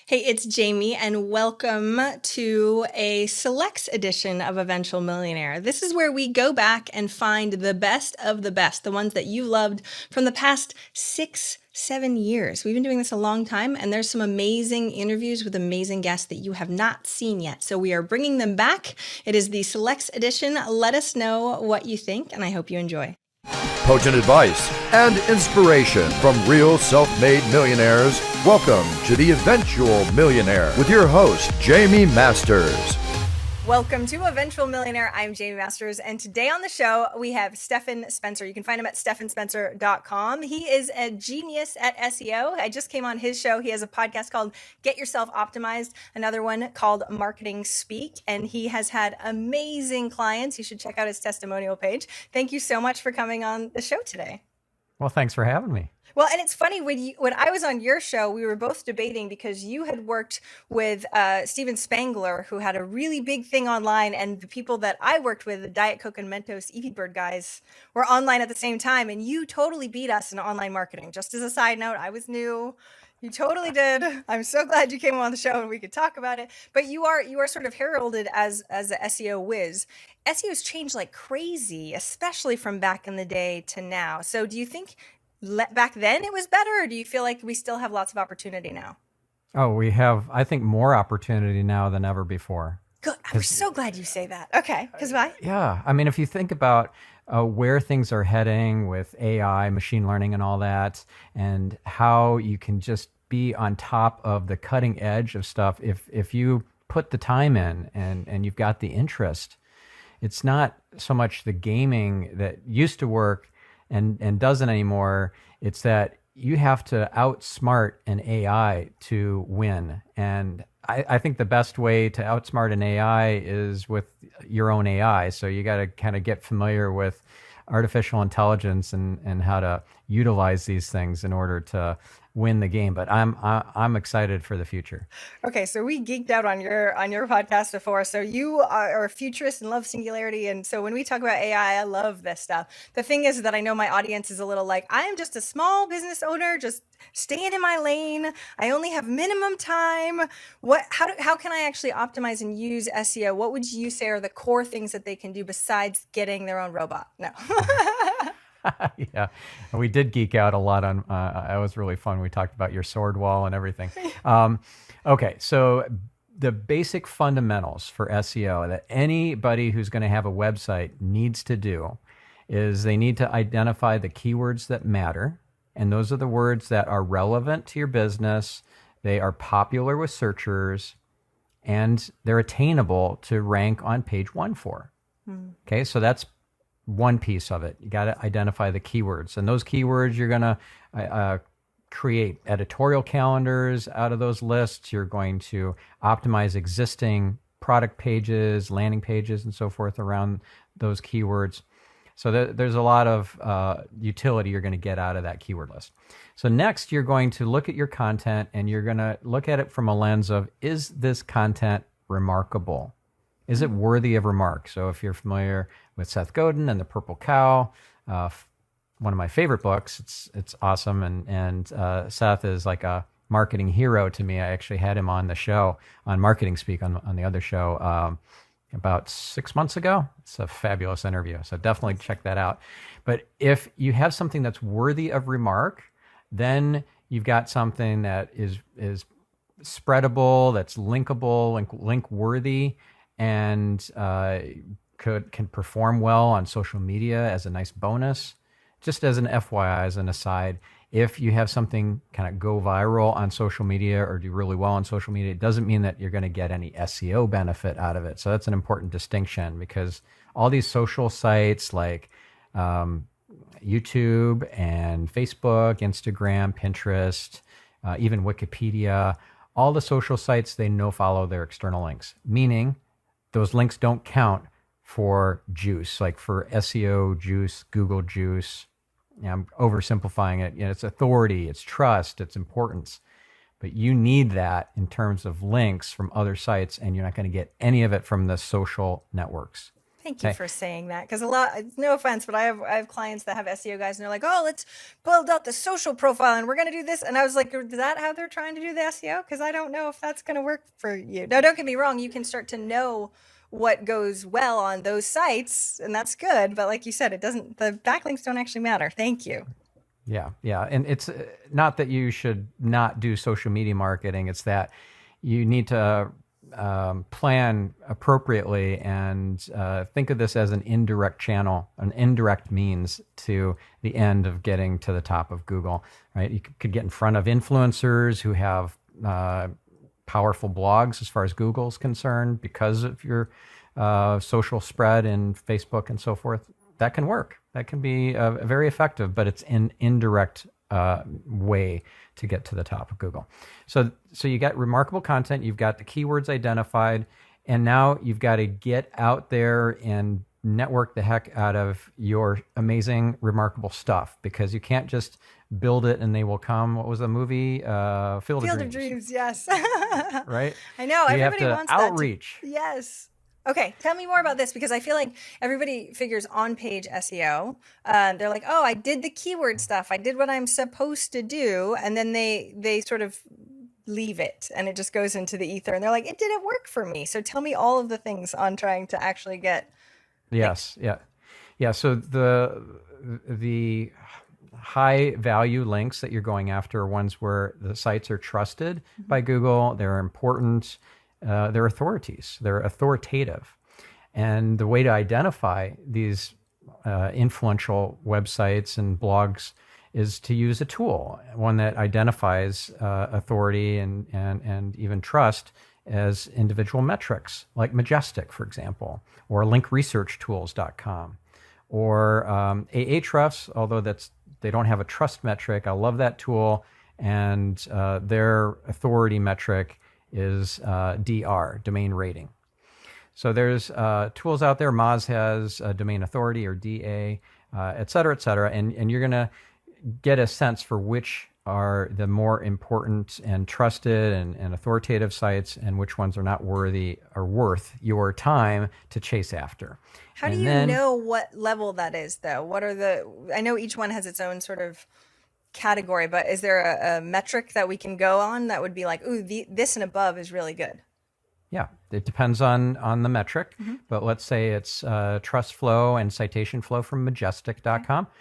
Hey, it's Jamie, and welcome to a selects edition of Eventual Millionaire. This is where we go back and find the best of the best, the ones that you loved from the past 6-7 years. We've been doing this a long time, and there's some amazing interviews with amazing guests that you have not seen yet. So we are bringing them back. It is the selects edition. Let us know what you think, and I hope you enjoy. Potent advice and inspiration from real self-made millionaires. Welcome to the Eventual Millionaire with your host, Jamie Masters. Welcome to Eventual Millionaire. I'm Jamie Masters, and today on the show, we have Stephan Spencer. You can find him at stephanspencer.com. He is a genius at SEO. I just came on his show. He has a podcast called Get Yourself Optimized, another one called Marketing Speak, and he has had amazing clients. You should check out his testimonial page. Thank you so much for coming on the show today. Well, thanks for having me. Well, and it's funny, when I was on your show, we were both debating because you had worked with Steven Spangler, who had a really big thing online, and the people that I worked with, the Diet Coke and Mentos Eevee Bird guys, were online at the same time, and you totally beat us in online marketing. Just as a side note, I was new. You totally did. I'm so glad you came on the show and we could talk about it. But you are sort of heralded as an SEO whiz. SEO's changed like crazy, especially from back in the day to now. So do you think back then it was better, or do you feel like we still have lots of opportunity now? Oh, we have, I think, more opportunity now than ever before. Good. I'm so glad you say that. Okay. Because why? Yeah. I mean, if you think about where things are heading with AI, machine learning and all that, and how you can just be on top of the cutting edge of stuff, if you put the time in and you've got the interest, it's not so much the gaming that used to work and doesn't anymore. It's that you have to outsmart an AI to win. And I think the best way to outsmart an AI is with your own AI. So you got to kind of get familiar with artificial intelligence and how to utilize these things in order to win the game. But I'm excited for the future. Okay, so we geeked out on your podcast before. So you are a futurist and love singularity, and so when we talk about AI, I love this stuff. The thing is that I know my audience is a little like, I am just a small business owner, just staying in my lane. I only have minimum time. How can I actually optimize and use SEO? What would you say are the core things that they can do besides getting their own robot? No. Yeah, we did geek out a lot on, it was really fun. We talked about your sword wall and everything. Okay, so the basic fundamentals for SEO that anybody who's going to have a website needs to do is they need to identify the keywords that matter. And those are the words that are relevant to your business. They are popular with searchers, and they're attainable to rank on page 1 for. Okay, so that's one piece of it. You got to identify the keywords, and those keywords you're going to create editorial calendars out of those lists. You're going to optimize existing product pages, landing pages, and so forth around those keywords. So there's a lot of utility you're going to get out of that keyword list. So next, you're going to look at your content, and you're going to look at it from a lens of, is this content remarkable? Is it worthy of remark? So if you're familiar with Seth Godin and The Purple Cow, one of my favorite books, it's awesome. And Seth is like a marketing hero to me. I actually had him on the show, on Marketing Speak, on the other show about 6 months ago. It's a fabulous interview. So definitely check that out. But if you have something that's worthy of remark, then you've got something that is spreadable, that's linkable, link worthy, and can perform well on social media as a nice bonus. Just as an FYI, as an aside, if you have something kind of go viral on social media or do really well on social media, it doesn't mean that you're going to get any SEO benefit out of it. So that's an important distinction, because all these social sites like YouTube and Facebook, Instagram, Pinterest, even Wikipedia, all the social sites, they no follow their external links, meaning those links don't count for juice, like for SEO juice, Google juice. I'm oversimplifying it. It's authority, it's trust, it's importance. But you need that in terms of links from other sites, and you're not going to get any of it from the social networks. Thank you for saying that, because no offense, but I have clients that have SEO guys and they're like, oh, let's build out the social profile and we're going to do this. And I was like, is that how they're trying to do the SEO? Because I don't know if that's going to work for you. Now, don't get me wrong. You can start to know what goes well on those sites and that's good. But like you said, the backlinks don't actually matter. Thank you. Yeah. And it's not that you should not do social media marketing. It's that you need to plan appropriately and think of this as an indirect channel, an indirect means to the end of getting to the top of Google, right? You could get in front of influencers who have powerful blogs as far as Google's concerned because of your social spread in Facebook and so forth. That can work. That can be very effective, but it's an indirect way to get to the top of Google. So you got remarkable content, you've got the keywords identified, and now you've got to get out there and network the heck out of your amazing, remarkable stuff, because you can't just build it and they will come. What was the movie? Field of Dreams. Yes. Right? I know. You everybody have to wants outreach. that. Yes. Okay, tell me more about this, because I feel like everybody figures on-page SEO. They're like, oh, I did the keyword stuff. I did what I'm supposed to do. And then they sort of leave it and it just goes into the ether. And they're like, it didn't work for me. So tell me all of the things on trying to actually get. Yes, yeah. So the high value links that you're going after are ones where the sites are trusted by Google. They're important. They're authorities. They're authoritative. And the way to identify these influential websites and blogs is to use a tool, one that identifies authority and even trust as individual metrics, like Majestic, for example, or linkresearchtools.com, or Ahrefs, although they don't have a trust metric. I love that tool, and their authority metric is DR, domain rating. So there's tools out there. Moz has domain authority, or DA, et cetera, and you're going to get a sense for which are the more important and trusted and authoritative sites, and which ones are not worthy or worth your time to chase after. How do you know what level that is, though? I know each one has its own sort of category, but is there a metric that we can go on that would be like, ooh, this and above is really good? Yeah, it depends on the metric, but let's say it's trust flow and citation flow from majestic.com. Okay.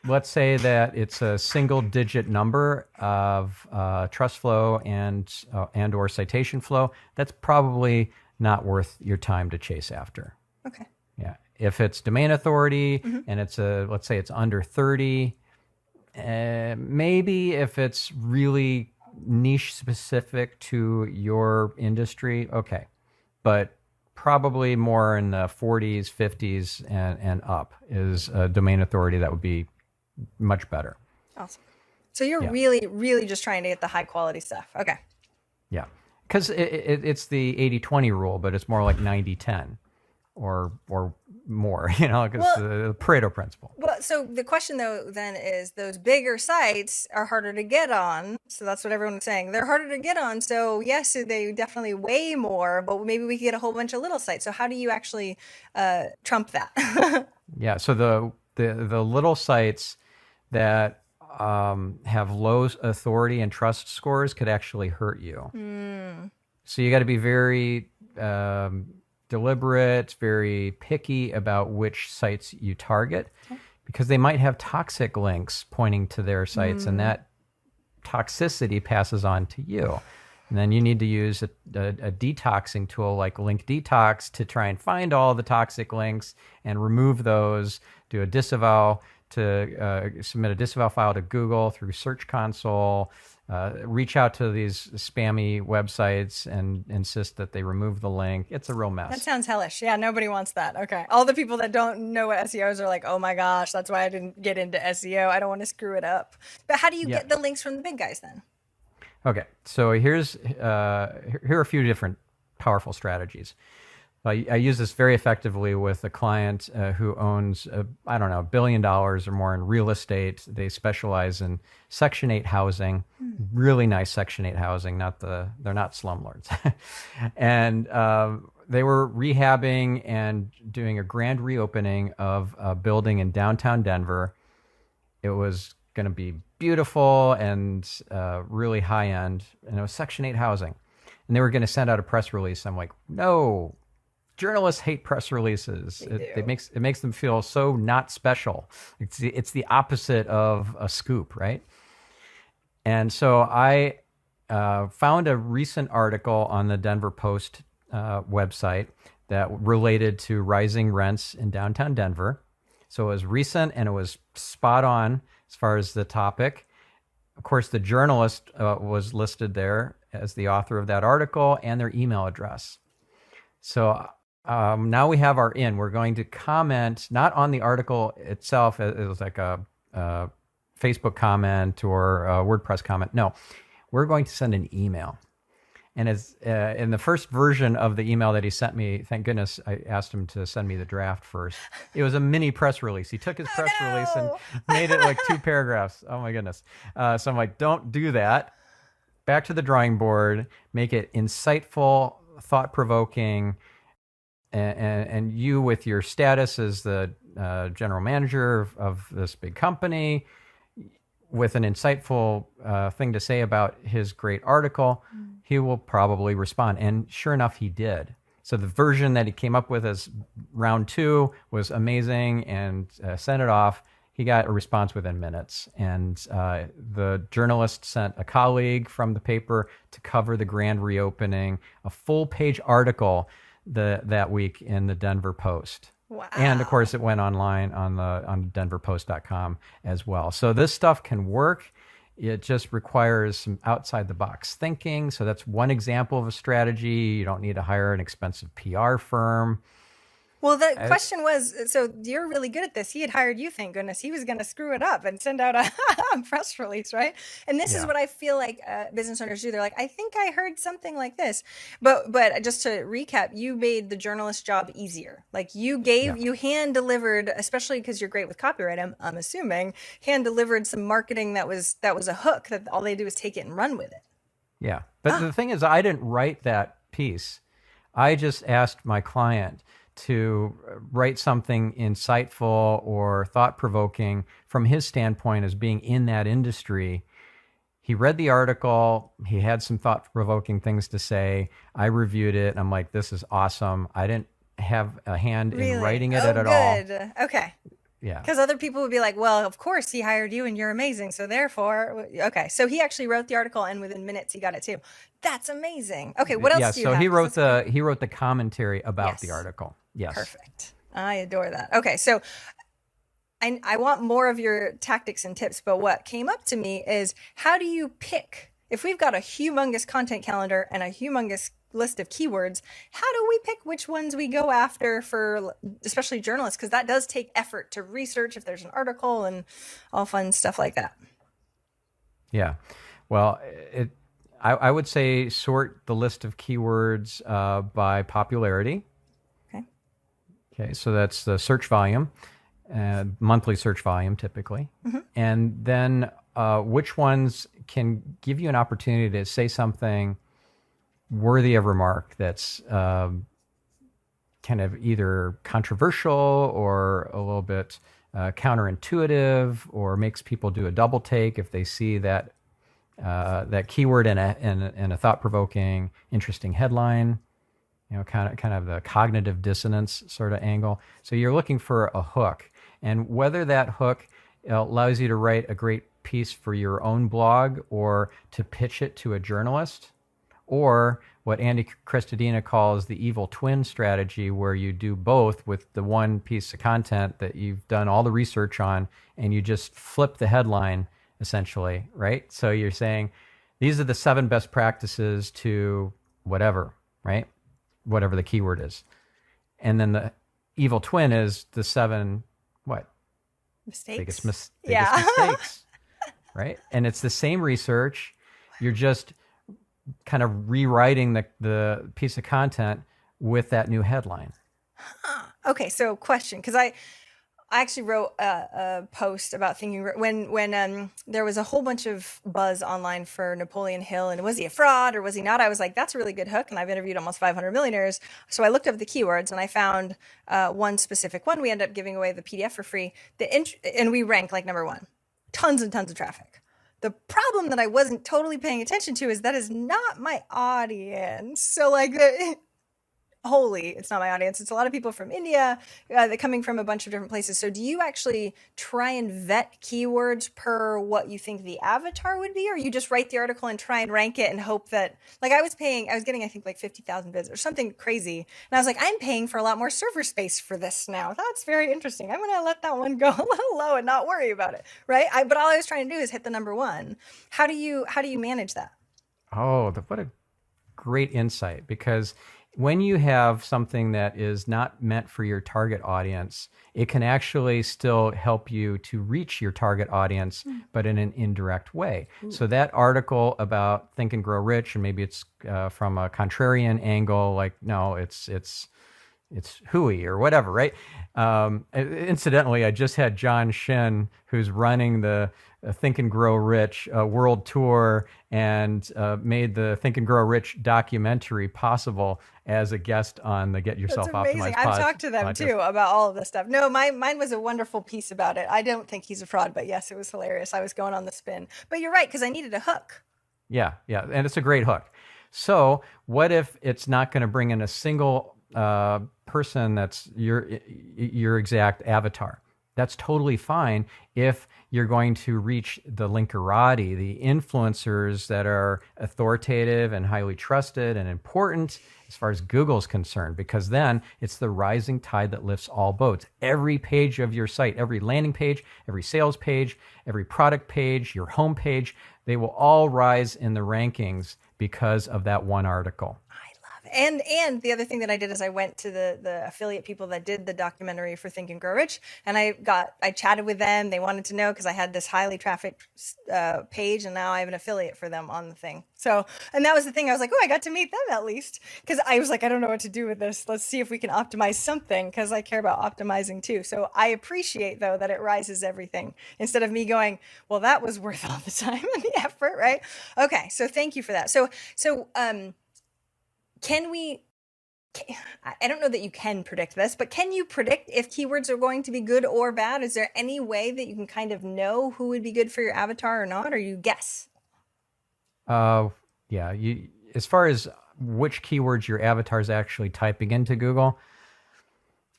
Let's say that it's a single digit number of trust flow and or citation flow. That's probably not worth your time to chase after. Okay. Yeah. If it's domain authority and let's say it's under 30, maybe if it's really niche specific to your industry, okay. But probably more in the 40s, 50s, and up is a domain authority that would be much better. Awesome. So you're really, really just trying to get the high quality stuff. Okay. Yeah. Because it's the 80-20 rule, but it's more like 90-10 or more, because the Pareto principle. Well, so the question though then is, those bigger sites are harder to get on. So that's what everyone's saying. They're harder to get on. So yes, they definitely weigh more, but maybe we could get a whole bunch of little sites. So how do you actually trump that? Yeah. So the little sites that have low authority and trust scores could actually hurt you. So you got to be very deliberate, very picky about which sites you target, because they might have toxic links pointing to their sites, and that toxicity passes on to you. And then you need to use a detoxing tool like Link Detox to try and find all the toxic links and remove those, do a disavow, to submit a disavow file to Google through Search Console, reach out to these spammy websites and insist that they remove the link. It's a real mess. That sounds hellish. Yeah, nobody wants that. Okay. All the people that don't know what SEO is are like, oh my gosh, that's why I didn't get into SEO. I don't want to screw it up. But how do you get the links from the big guys then? Okay. So here are a few different powerful strategies. I use this very effectively with a client who owns, I don't know, $1 billion or more in real estate. They specialize in Section 8 housing, really nice Section 8 housing. They're not slumlords, and they were rehabbing and doing a grand reopening of a building in downtown Denver. It was going to be beautiful and really high end, and it was Section 8 housing, and they were going to send out a press release. I'm like, no. Journalists hate press releases. It makes them feel so not special. It's the opposite of a scoop, right? And so I found a recent article on the Denver Post website that related to rising rents in downtown Denver. So it was recent and it was spot on as far as the topic. Of course, the journalist was listed there as the author of that article and their email address. So now we have our in. We're going to comment not on the article itself. It was like a Facebook comment or a WordPress comment. No, we're going to send an email. And as in the first version of the email that he sent me, thank goodness I asked him to send me the draft first. It was a mini press release. He took his press release and made it like 2 paragraphs. Oh my goodness. So I'm like, don't do that. Back to the drawing board. Make it insightful, thought-provoking, and you with your status as the general manager of this big company with an insightful thing to say about his great article, he will probably respond. And sure enough, he did. So the version that he came up with as round 2 was amazing and sent it off. He got a response within minutes. And the journalist sent a colleague from the paper to cover the grand reopening, a full-page article that week in the Denver Post. Wow. And of course it went online on denverpost.com as well. So this stuff can work. It just requires some outside the box thinking. So that's one example of a strategy. You don't need to hire an expensive PR firm. Well, the question was, so you're really good at this. He had hired you, thank goodness. He was going to screw it up and send out a press release, right? And this is what I feel like business owners do. They're like, I think I heard something like this. But just to recap, you made the journalist job easier. Like you hand delivered, especially because you're great with copyright, I'm assuming, hand delivered some marketing that was a hook that all they do is take it and run with it. Yeah. But the thing is, I didn't write that piece. I just asked my client to write something insightful or thought-provoking from his standpoint as being in that industry. He read the article. He had some thought-provoking things to say. I reviewed it. I'm like, this is awesome. I didn't have a hand in writing it at all. Good. Okay. Yeah. Because other people would be like, well, of course he hired you and you're amazing. So therefore, okay. So he actually wrote the article and within minutes he got it too. That's amazing. Okay. What else do you have? He wrote the commentary about the article. Yes. Perfect. I adore that. Okay. So I want more of your tactics and tips, but what came up to me is how do you pick, if we've got a humongous content calendar and a humongous list of keywords, how do we pick which ones we go after for especially journalists? Because that does take effort to research if there's an article and all fun stuff like that. Yeah. Well, I would say sort the list of keywords by popularity. Okay, so that's the search volume, monthly search volume typically. Mm-hmm. And then which ones can give you an opportunity to say something worthy of remark that's kind of either controversial or a little bit counterintuitive or makes people do a double take if they see that keyword in a thought-provoking, interesting headline. You know, kind of the cognitive dissonance sort of angle. So you're looking for a hook, and whether that hook allows you to write a great piece for your own blog or to pitch it to a journalist, or what Andy Crestodina calls the evil twin strategy, where you do both with the one piece of content that you've done all the research on, and you just flip the headline essentially, right? So you're saying, these are the 7 best practices to whatever, right? Whatever the keyword is. And then the evil twin is the 7, Mistakes. Biggest mistakes, right? And it's the same research. You're just kind of rewriting the piece of content with that new headline. Okay, so question, because I actually wrote a post about thinking when there was a whole bunch of buzz online for Napoleon Hill and was he a fraud or was he not? I was like, that's a really good hook, and I've interviewed almost 500 millionaires. So I looked up the keywords and I found one specific one. We ended up giving away the PDF for free. And we rank like number one, tons and tons of traffic. The problem that I wasn't totally paying attention to is that is not my audience. So like it's not my audience. It's a lot of people from India, they're coming from a bunch of different places. So do you actually try and vet keywords per what you think the avatar would be, or you just write the article and try and rank it and hope that, like I was getting, I think like 50,000 visits or something crazy. And I was like, I'm paying for a lot more server space for this now. That's very interesting. I'm going to let that one go a little low and not worry about it. Right. But all I was trying to do is hit the number one. How do you manage that? Oh, what a great insight, because when you have something that is not meant for your target audience, it can actually still help you to reach your target audience, but in an indirect way. So that article about Think and Grow Rich, and maybe it's from a contrarian angle, like, no, it's hooey or whatever, right? Incidentally, I just had John Shin, who's running the Think and Grow Rich world tour, and made the Think and Grow Rich documentary possible as a guest on the Get Yourself That's amazing. Optimized I've talked to them podcast. too about all of this stuff. No, mine was a wonderful piece about it. I don't think he's a fraud, but yes, it was hilarious. I was going on the spin. But you're right, because I needed a hook. Yeah, and it's a great hook. So what if it's not going to bring in a single person that's your exact avatar? That's totally fine if you're going to reach the linkerati, the influencers that are authoritative and highly trusted and important as far as Google's concerned, because then it's the rising tide that lifts all boats. Every page of your site, every landing page, every sales page, every product page, your home page, they will all rise in the rankings because of that one article. And the other thing that I did is I went to the affiliate people that did the documentary for Think and Grow Rich, and I chatted with them. They wanted to know, because I had this highly trafficked page, and now I have an affiliate for them on the thing. So, and that was the thing. I was like, oh, I got to meet them at least, because I was like, I don't know what to do with this. Let's see if we can optimize something, because I care about optimizing too. So I appreciate though that it rises everything instead of me going, well, that was worth all the time and the effort, right? Okay, so thank you for that. So I don't know that you can predict this, but can you predict if keywords are going to be good or bad? Is there any way that you can kind of know who would be good for your avatar or not, or you guess? Yeah. As far as which keywords your avatar is actually typing into Google,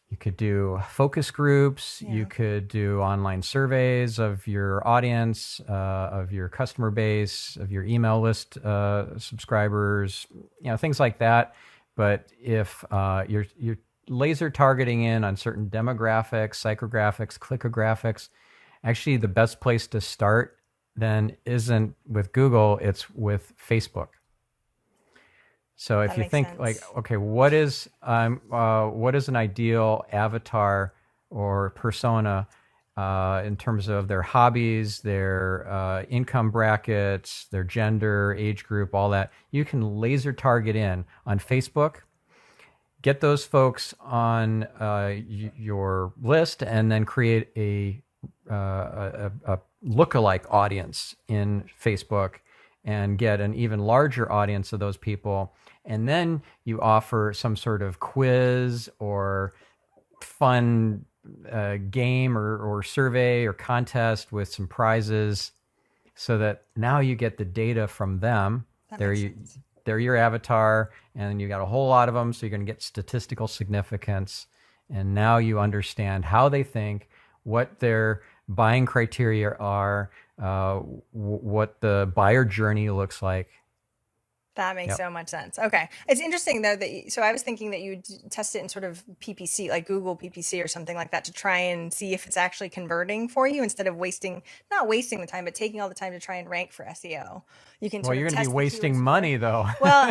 you could do focus groups. Yeah. You could do online surveys of your audience, of your customer base, of your email list subscribers, things like that. But if you're laser targeting in on certain demographics, psychographics, clickographics, actually the best place to start then isn't with Google, it's with Facebook. So if you think sense. Like, okay, what is an ideal avatar or persona in terms of their hobbies, their income brackets, their gender, age group, all that? You can laser target in on Facebook, get those folks on your list, and then create a lookalike audience in Facebook and get an even larger audience of those people. And then you offer some sort of quiz or fun game or survey or contest with some prizes, so that now you get the data from them. They're your avatar, and you got a whole lot of them, so you're going to get statistical significance. And now you understand how they think, what their buying criteria are, what the buyer journey looks like. That makes so much sense. Okay. It's interesting though so I was thinking that you test it in sort of PPC, like Google PPC or something like that, to try and see if it's actually converting for you, instead of not wasting the time, but taking all the time to try and rank for SEO. You can you're going to be wasting money though. Well,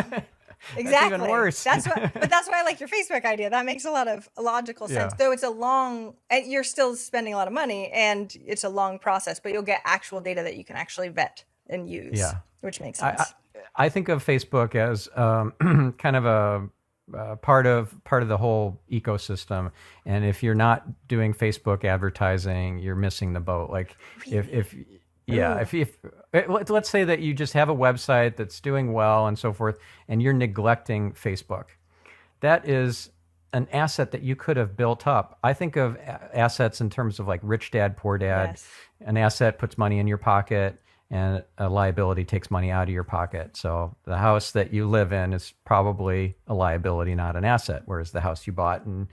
exactly. That's even worse. That's why I like your Facebook idea. That makes a lot of logical sense. Though it's and you're still spending a lot of money, and it's a long process, but you'll get actual data that you can actually vet and use, which makes sense. I think of Facebook as kind of part of the whole ecosystem. And if you're not doing Facebook advertising, you're missing the boat. Like if yeah, if let's say that you just have a website that's doing well and so forth, and you're neglecting Facebook, that is an asset that you could have built up. I think of assets in terms of like rich dad, poor dad. Yes. An asset puts money in your pocket, and a liability takes money out of your pocket. So the house that you live in is probably a liability, not an asset. Whereas the house you bought and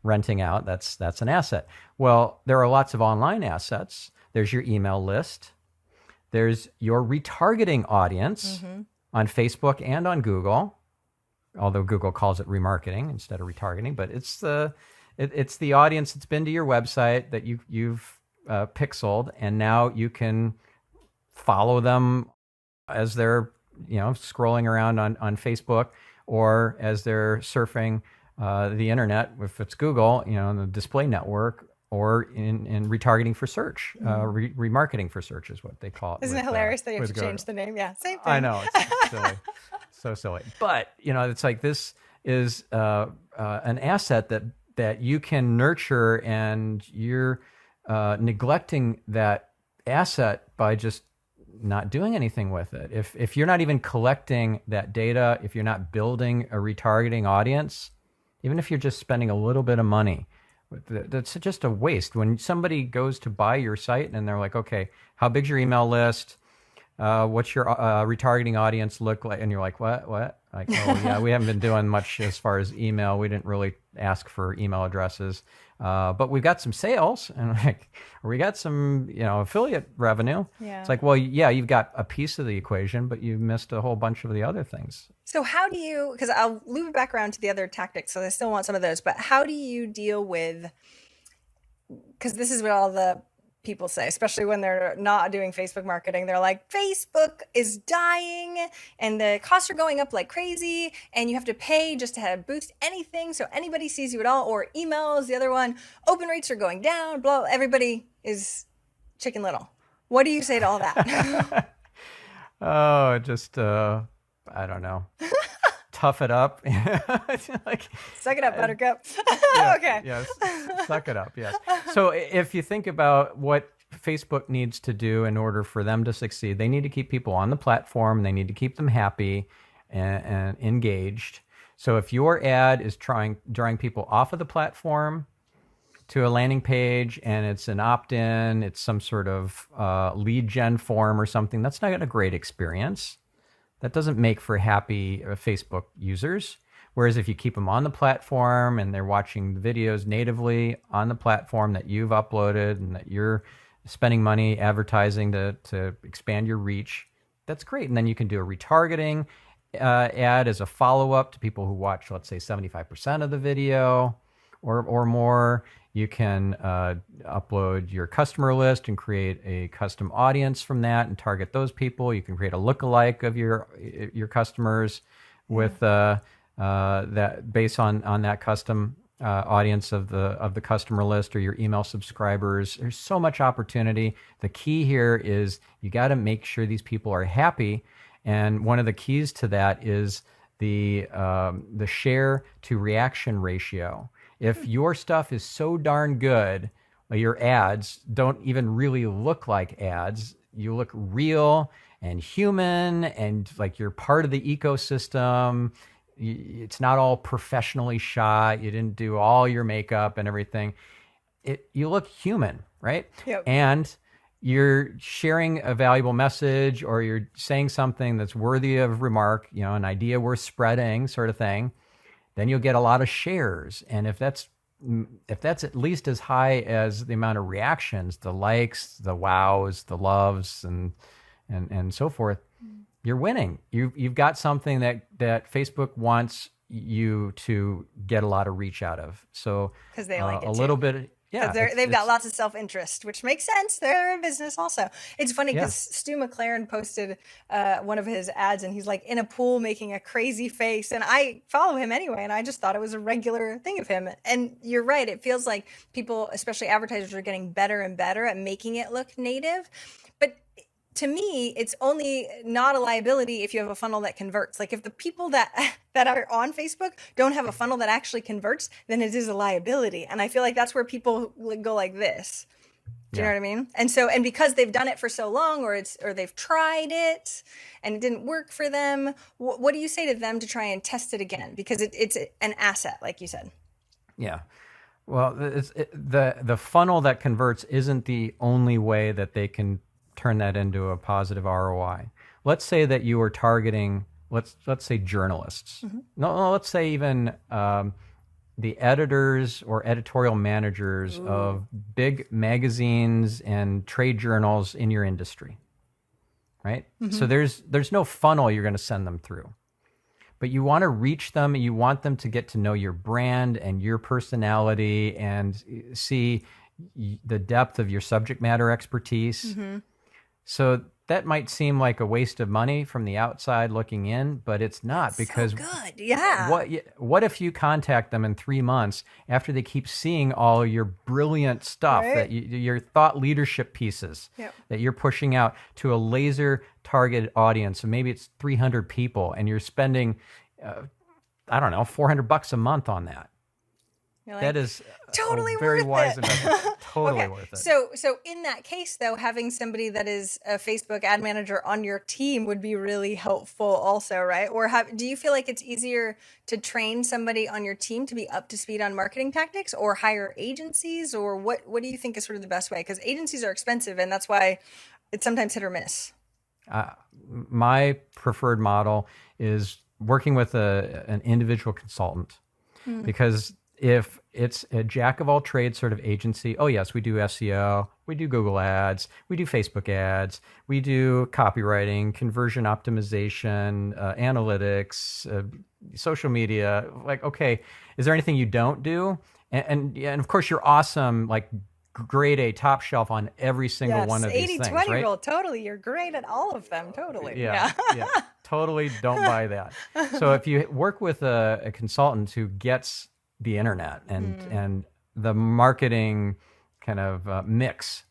renting out, that's an asset. Well, there are lots of online assets. There's your email list. There's your retargeting audience on Facebook and on Google, although Google calls it remarketing instead of retargeting. But it's the audience that's been to your website that you've pixeled, and now you can follow them as they're scrolling around on Facebook, or as they're surfing the internet, if it's Google, the display network, or in retargeting for search. Remarketing for search is what they call it. Isn't it hilarious that you have to change the name? Yeah, same thing. I know, it's silly. So silly. But it's like, this is an asset that you can nurture, and you're neglecting that asset by just not doing anything with it. If you're not even collecting that data, if you're not building a retargeting audience, even if you're just spending a little bit of money, that's just a waste. When somebody goes to buy your site and they're like, okay, how big's your email list? What's your retargeting audience look like? And you're like, what? Like, oh yeah, we haven't been doing much as far as email. We didn't really ask for email addresses, but we've got some sales, and like, we got some, affiliate revenue. Yeah. It's like, well, yeah, you've got a piece of the equation, but you missed a whole bunch of the other things. So how do you, because I'll loop it back around to the other tactics, so I still want some of those, but how do you deal with, because this is what all the people say, especially when they're not doing Facebook marketing, they're like, Facebook is dying and the costs are going up like crazy, and you have to pay just to have boost anything so anybody sees you at all, or email is the other one, open rates are going down, blah, everybody is Chicken Little. What do you say to all that? Oh, just I don't know. Tough it up. Like, suck it up, Buttercup. Yeah, okay. Yes. Suck it up. Yes. So if you think about what Facebook needs to do in order for them to succeed, they need to keep people on the platform. They need to keep them happy and engaged. So if your ad is drawing people off of the platform to a landing page, and it's an opt-in, it's some sort of lead gen form or something, that's not a great experience. That doesn't make for happy Facebook users. Whereas if you keep them on the platform and they're watching the videos natively on the platform that you've uploaded, and that you're spending money advertising to expand your reach, that's great. And then you can do a retargeting ad as a follow-up to people who watch, let's say, 75% of the video or more. You can upload your customer list and create a custom audience from that and target those people. You can create a lookalike of your customers with that based on that custom audience of the customer list, or your email subscribers. There's so much opportunity. The key here is you got to make sure these people are happy, and one of the keys to that is the share to reaction ratio. If your stuff is so darn good, your ads don't even really look like ads. You look real and human, and like you're part of the ecosystem. It's not all professionally shot. You didn't do all your makeup and everything. You look human, right? Yep. And you're sharing a valuable message, or you're saying something that's worthy of remark, an idea worth spreading, sort of thing. Then you'll get a lot of shares. And if that's at least as high as the amount of reactions, the likes, the wows, the loves, and so forth, you're winning. You've got something that Facebook wants you to get a lot of reach out of. So because they like it a too. Little bit. Yeah, they've got lots of self-interest, which makes sense. They're in business also. It's funny because Stu McLaren posted one of his ads, and he's like in a pool making a crazy face. And I follow him anyway, and I just thought it was a regular thing of him. And you're right. It feels like people, especially advertisers, are getting better and better at making it look native. But to me, it's only not a liability if you have a funnel that converts. Like if the people that are on Facebook don't have a funnel that actually converts, then it is a liability. And I feel like that's where people go like this. Do you know what I mean? And so, and because they've done it for so long, or they've tried it and it didn't work for them, what do you say to them to try and test it again? Because it's an asset, like you said. Yeah. Well, the funnel that converts isn't the only way that they can turn that into a positive ROI. Let's say that you are targeting, let's say journalists. No, let's say even the editors or editorial managers of big magazines and trade journals in your industry, right? So there's no funnel you're going to send them through. But you want to reach them, you want them to get to know your brand and your personality and see the depth of your subject matter expertise. So that might seem like a waste of money from the outside looking in, but it's not, because so good. Yeah. What if you contact them in 3 months after they keep seeing all your brilliant stuff, that your thought leadership pieces that you're pushing out to a laser targeted audience, and maybe it's 300 people, and you're spending, I don't know, $400 a month on that. Like, that is totally a very worth wise it. investment. Totally worth it. So in that case, though, having somebody that is a Facebook ad manager on your team would be really helpful also, right? Or do you feel like it's easier to train somebody on your team to be up to speed on marketing tactics, or hire agencies? Or what do you think is sort of the best way? Because agencies are expensive, and that's why it's sometimes hit or miss. My preferred model is working with an individual consultant, because if it's a jack of all trades sort of agency, oh yes, we do SEO, we do Google ads, we do Facebook ads, we do copywriting, conversion optimization, analytics, social media. Like, okay, is there anything you don't do? And of course you're awesome, like grade A, top shelf on every single one of these things, 80-20 right? rule, totally. You're great at all of them, totally. Yeah. Totally don't buy that. So if you work with a consultant who gets the internet and the marketing kind of mix,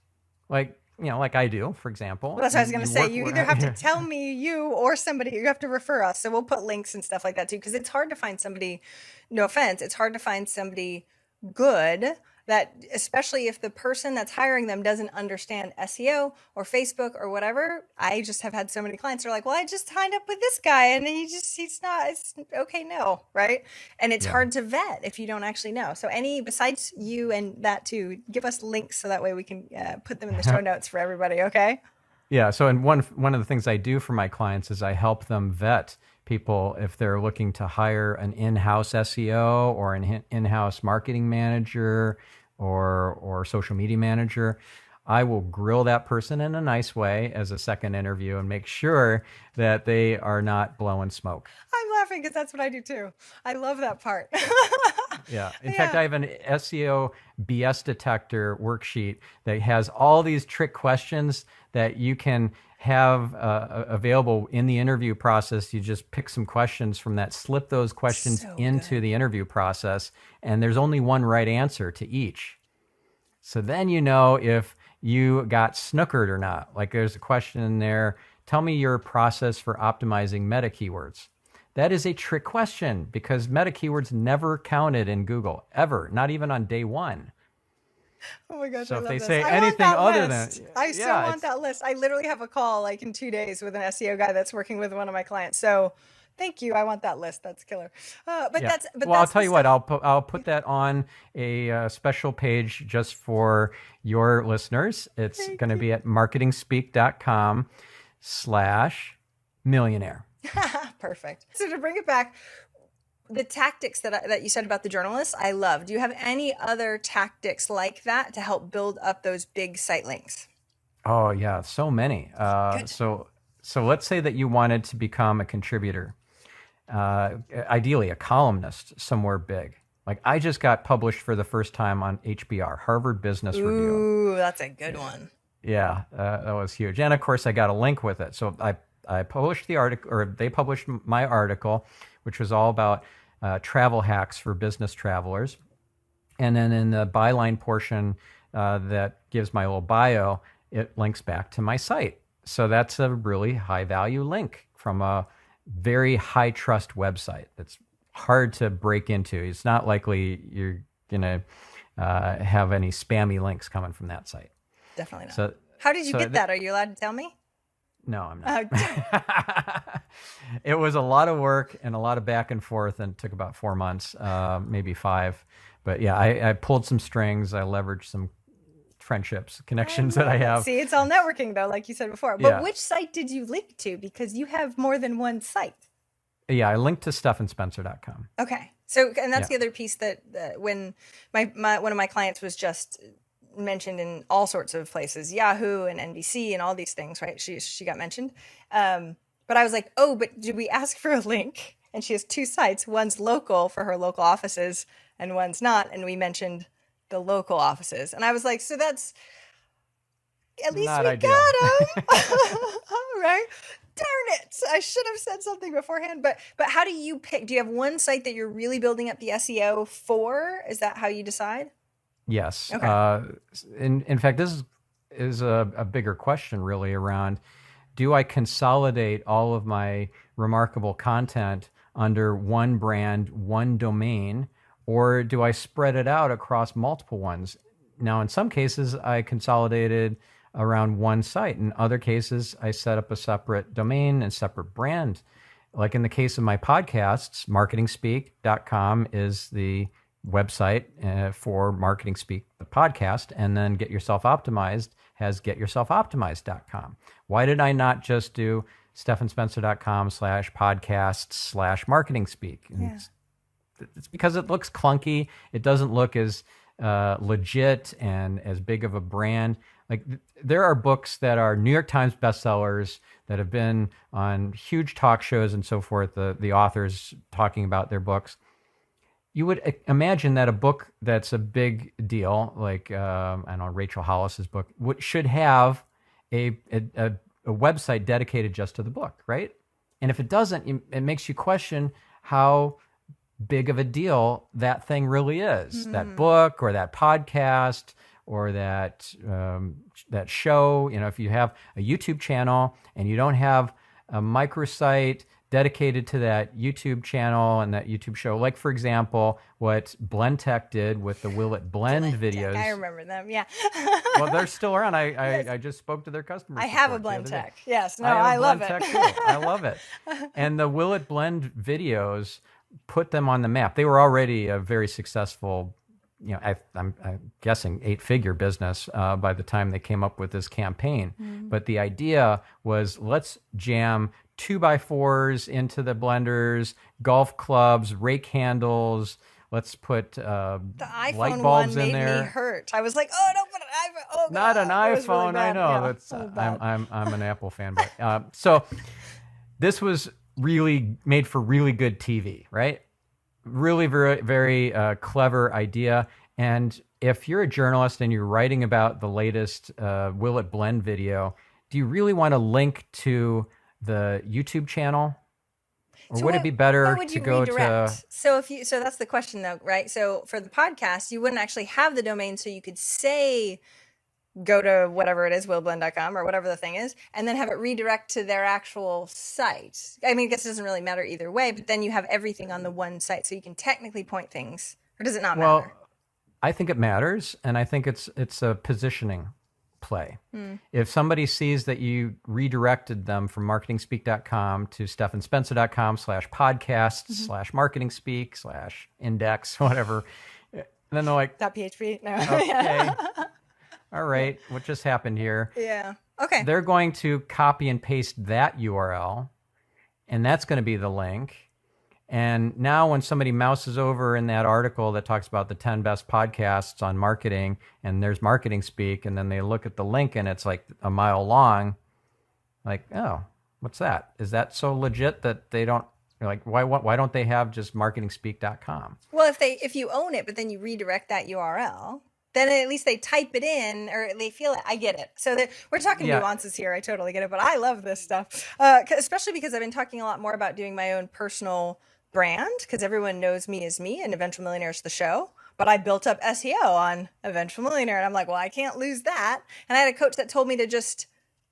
like I do, for example. Well, that's what I was going to say. You either have to tell me, you or somebody, you have to refer us. So we'll put links and stuff like that too, because it's hard to find somebody, no offense, it's hard to find somebody good, that especially if the person that's hiring them doesn't understand SEO or Facebook or whatever. I just have had so many clients who are like, well, I just signed up with this guy and he's not, it's okay, no, right? And it's hard to vet if you don't actually know. So besides you and that too, give us links so that way we can put them in the show notes for everybody, okay? Yeah, so and one of the things I do for my clients is I help them vet people if they're looking to hire an in-house SEO or an in-house marketing manager or social media manager. I will grill that person in a nice way as a second interview and make sure that they are not blowing smoke. I'm laughing because that's what I do too. I love that part. Yeah. In fact, I have an SEO BS detector worksheet that has all these trick questions that you can have available in the interview process. You just pick some questions from that, slip those questions into the interview process, and there's only one right answer to each. So then you know if you got snookered or not. Like there's a question in there, tell me your process for optimizing meta keywords. That is a trick question because meta keywords never counted in Google, ever, not even on day one. Oh my gosh, so I if love they this. say I anything other list. than... I still want that list. I literally have a call like in 2 days with an SEO guy that's working with one of my clients. So thank you. I want that list. That's killer. I'll tell you what, I'll put that on a special page just for your listeners. It's going to be at marketingspeak.com/millionaire. Perfect. So to bring it back, the tactics that you said about the journalists, I love. Do you have any other tactics like that to help build up those big site links? Oh yeah, so many. So let's say that you wanted to become a contributor, ideally a columnist somewhere big. Like I just got published for the first time on HBR, Harvard Business Review. Ooh, that's a good one. Yeah, that was huge. And of course I got a link with it. So I published the article, or they published my article, which was all about travel hacks for business travelers. And then in the byline portion that gives my little bio, it links back to my site. So that's a really high value link from a very high trust website that's hard to break into. It's not likely you're going to have any spammy links coming from that site. Definitely not. So, how did you get that? Are you allowed to tell me? No, I'm not. It was a lot of work and a lot of back and forth, and it took about 4 months, maybe 5. But yeah, I pulled some strings. I leveraged some friendships, connections that I have. See, it's all networking though, like you said before. But which site did you link to? Because you have more than one site. Yeah, I linked to StephanSpencer.com. Okay. So, and that's the other piece that when one of my clients was just mentioned in all sorts of places, Yahoo and NBC and all these things, right? She got mentioned. But I was like, oh, but did we ask for a link? And she has 2 sites. One's local for her local offices and one's not. And we mentioned the local offices. And I was like, so that's, at least not we ideal. got them. All right. Darn it. I should have said something beforehand. But how do you pick? Do you have one site that you're really building up the SEO for? Is that how you decide? Yes. Okay. In fact, this is a bigger question really around, do I consolidate all of my remarkable content under one brand, one domain, or do I spread it out across multiple ones? Now, in some cases, I consolidated around one site. In other cases, I set up a separate domain and separate brand. Like in the case of my podcasts, marketingspeak.com is the website for Marketing Speak, the podcast, and then Get Yourself Optimized has getyourselfoptimized.com. Why did I not just do stephanspencer.com/podcasts/marketingspeak? Yeah. It's because it looks clunky. It doesn't look as legit and as big of a brand. Like there are books that are New York Times bestsellers that have been on huge talk shows and so forth, the authors talking about their books. You would imagine that a book that's a big deal, like I don't know, Rachel Hollis's book, should have a website dedicated just to the book, right? And if it doesn't, it makes you question how big of a deal that thing really is. That book or that podcast or that that show. You know, if you have a YouTube channel and you don't have a microsite dedicated to that YouTube channel and that YouTube show, like for example, what Blend Tech did with the Will It Blend videos. I remember them, yeah. Well, they're still around. I just spoke to their customers. I have a Blend Tech. Yes, no, I love it. Tech too. I love it. And the Will It Blend videos put them on the map. They were already a very successful, you know, I'm guessing 8-figure business by the time they came up with this campaign. But the idea was, let's jam 2x4s into the blenders, golf clubs, rake handles. Let's put the iPhone light bulbs one in made there. me hurt. I was like, oh, don't put an iPhone. Oh, Not God. an It was really iPhone. I bad. know. Yeah, That's so bad. I'm an Apple fanboy. So this was really made for really good TV, right? Really very, very clever idea. And if you're a journalist and you're writing about the latest Will It Blend video, do you really want to link to the YouTube channel? Or would it be better to go to... So that's the question though, right? So for the podcast, you wouldn't actually have the domain, so you could say, go to whatever it is, willblend.com or whatever the thing is, and then have it redirect to their actual site. I mean, I guess it doesn't really matter either way, but then you have everything on the one site, so you can technically point things. Or does it not matter? Well, I think it matters, and I think it's a positioning play. If somebody sees that you redirected them from marketingspeak.com to stephanspencer.com/podcasts/marketingspeak/index, whatever, then they're like, .php? No. okay, all right, what just happened here? Yeah. Okay. They're going to copy and paste that URL, and that's going to be the link. And now when somebody mouses over in that article that talks about the 10 best podcasts on marketing, and there's Marketing Speak, and then they look at the link and it's like a mile long, like, oh, what's that? Is that so legit that they don't, like, why don't they have just marketingspeak.com? Well, if you own it, but then you redirect that URL, then at least they type it in, or they feel it. I get it. So we're talking nuances here. I totally get it, but I love this stuff, especially because I've been talking a lot more about doing my own personal brand, because everyone knows me as me, and Eventual Millionaire is the show. But I built up SEO on Eventual Millionaire, and I'm like, well, I can't lose that. And I had a coach that told me to just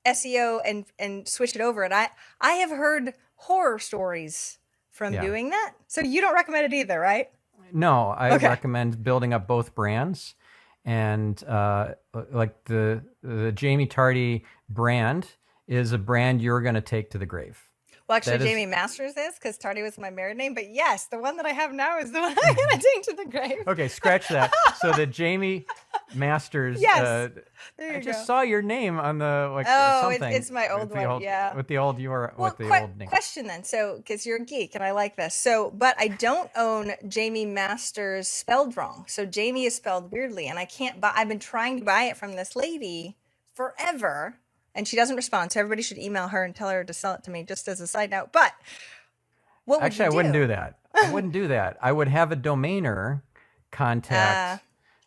SEO and switch it over. And I have heard horror stories from doing that. So you don't recommend it either, right? No, I recommend building up both brands. And like the Jamie Tardy brand is a brand you're going to take to the grave. Well, actually, Jamie Masters is, because Tardy was my married name. But yes, the one that I have now is the one I'm going to take to the grave. Okay, scratch that. So the Jamie Masters. Yes. There you I just go. saw your name on the something. It's my old one. Yeah. With the old old name. Question then. So, because you're a geek and I like this. So, but I don't own Jamie Masters spelled wrong. So Jamie is spelled weirdly, and I can't buy. I've been trying to buy it from this lady forever. And she doesn't respond, so everybody should email her and tell her to sell it to me, just as a side note. But what would you do? I wouldn't do that. I wouldn't do that. I would have a domainer contact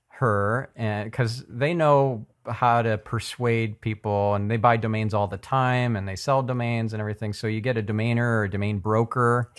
her, and because they know how to persuade people, and they buy domains all the time, and they sell domains and everything. So you get a domainer or a domain broker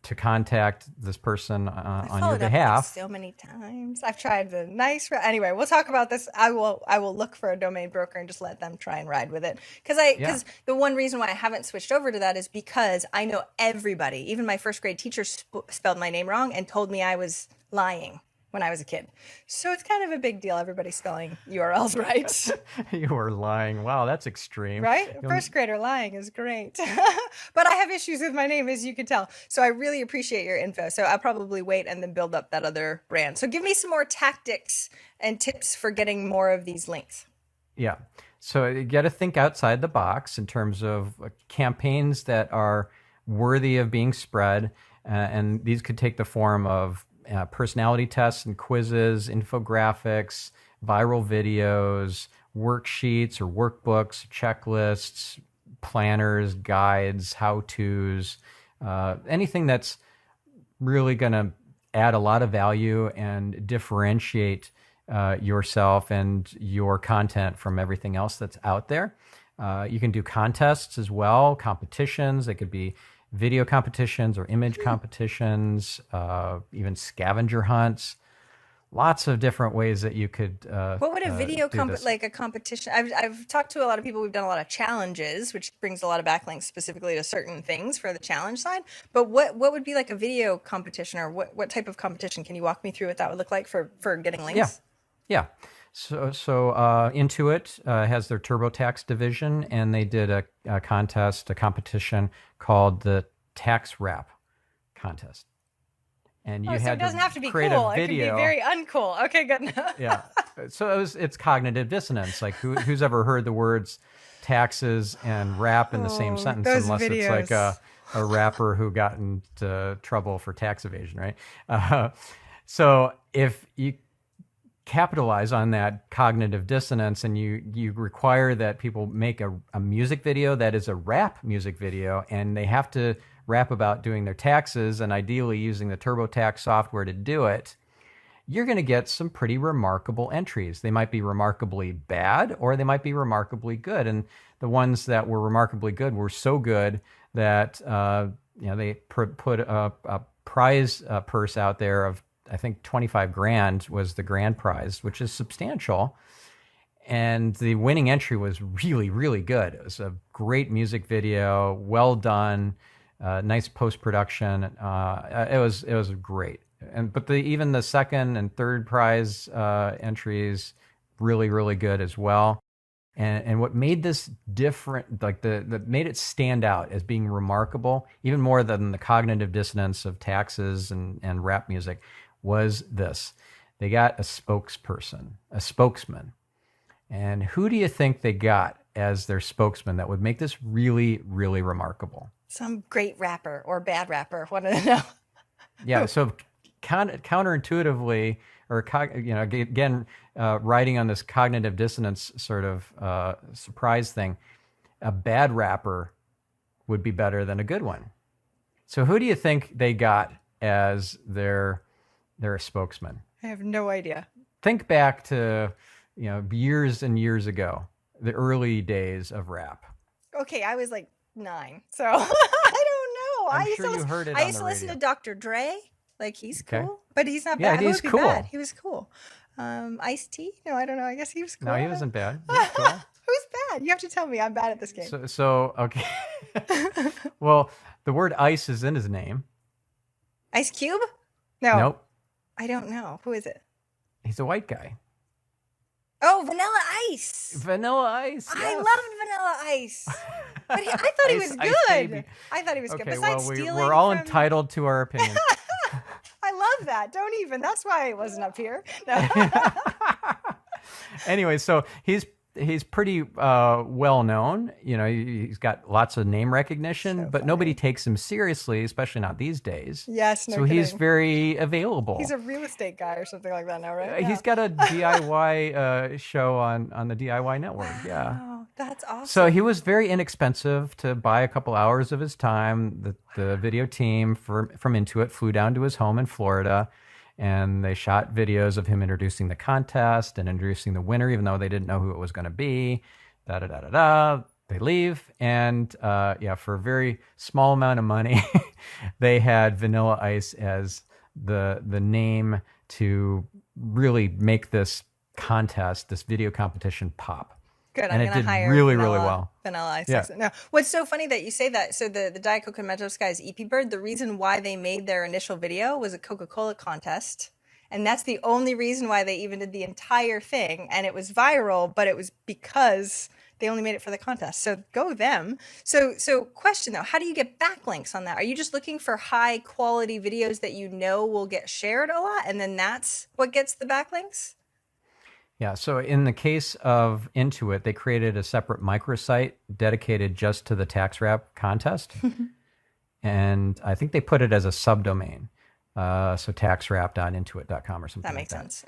to contact this person on your behalf. So many times I've tried the nice. Anyway, we'll talk about this. I will look for a domain broker and just let them try and ride with it. Because the one reason why I haven't switched over to that is because I know everybody. Even my first grade teacher spelled my name wrong and told me I was lying when I was a kid. So it's kind of a big deal. Everybody's spelling URLs right. You were lying. Wow, that's extreme. Right? First grader lying is great. But I have issues with my name, as you can tell. So I really appreciate your info. So I'll probably wait and then build up that other brand. So give me some more tactics and tips for getting more of these links. Yeah. So you got to think outside the box in terms of campaigns that are worthy of being spread. And these could take the form of personality tests and quizzes, infographics, viral videos, worksheets or workbooks, checklists, planners, guides, how-tos, anything that's really going to add a lot of value and differentiate yourself and your content from everything else that's out there. You can do contests as well, competitions. They could be video competitions or image competitions, even scavenger hunts. Lots of different ways that you could. What would a video like a competition? I've talked to a lot of people. We've done a lot of challenges, which brings a lot of backlinks specifically to certain things for the challenge side. But what would be like a video competition, or what type of competition? Can you walk me through what that would look like for getting links? Yeah. So Intuit has their TurboTax division, and they did a competition called the Tax Wrap Contest. And you had it doesn't have to be create cool. A video. It can be very uncool. Okay, good. Yeah. So it's cognitive dissonance. Like who's ever heard the words taxes and rap in the same sentence, unless videos. It's like a rapper who got into trouble for tax evasion, right? So if you capitalize on that cognitive dissonance and you require that people make a music video that is a rap music video, and they have to rap about doing their taxes and ideally using the TurboTax software to do it, you're going to get some pretty remarkable entries. They might be remarkably bad, or they might be remarkably good. And the ones that were remarkably good were so good that they put a prize purse out there of, I think, 25 grand was the grand prize, which is substantial. And the winning entry was really, really good. It was a great music video, well done, nice post-production. It was great. But even the second and third prize entries, really, really good as well. And what made this different, like that made it stand out as being remarkable, even more than the cognitive dissonance of taxes and rap music, was this. They got a spokesman. And who do you think they got as their spokesman that would make this really, really remarkable? Some great rapper or bad rapper. Want to know? Yeah. So counterintuitively, or again, riding on this cognitive dissonance sort of surprise thing, a bad rapper would be better than a good one. So who do you think they got as their spokesman? I have no idea. Think back to years and years ago, the early days of rap. Okay, I was like 9, so I don't know. I'm sure you heard it on the radio. I used to listen to Dr. Dre. Like, he's cool, but he's not bad. Yeah, he's cool. He was cool. Ice-T? No, I don't know. I guess he was cool. No, he wasn't bad. He was cool. Who's bad. You have to tell me. I'm bad at this game. So okay. Well, the word ice is in his name. Ice Cube? No. Nope. I don't know. Who is it? He's a white guy. Oh, Vanilla Ice. Vanilla Ice. I Yes. loved Vanilla Ice. But I thought he was Ice good. baby. I thought he was good. Okay, Besides well, stealing we're all from... entitled to our opinion. I love that. Don't even. That's why I wasn't up here. No. Anyway, so he's pretty well known. You know, he's got lots of name recognition, So but nobody takes him seriously, especially not these days. Yes, no So kidding. he's very available. He's a real estate guy or something like that now, right? He's got a DIY show on the DIY network. Yeah. Oh, that's awesome. So he was very inexpensive to buy a couple hours of his time. The video team from Intuit flew down to his home in Florida, and they shot videos of him introducing the contest and introducing the winner, even though they didn't know who it was going to be. They leave, and for a very small amount of money, they had Vanilla Ice as the name to really make this contest, this video competition, pop. Good. And I'm it going to did hire really, really well. Vanilla Ice. Yeah. No, what's so funny that you say that? So the Diet Coke and Mentos guys, EP Bird, the reason why they made their initial video was a Coca-Cola contest. And that's the only reason why they even did the entire thing. And it was viral, but it was because they only made it for the contest. So go them. So question though, how do you get backlinks on that? Are you just looking for high quality videos that you know will get shared a lot? And then that's what gets the backlinks? Yeah, so in the case of Intuit, they created a separate microsite dedicated just to the tax wrap contest. And I think they put it as a subdomain. So taxwrap.intuit.com or something That makes like that. sense.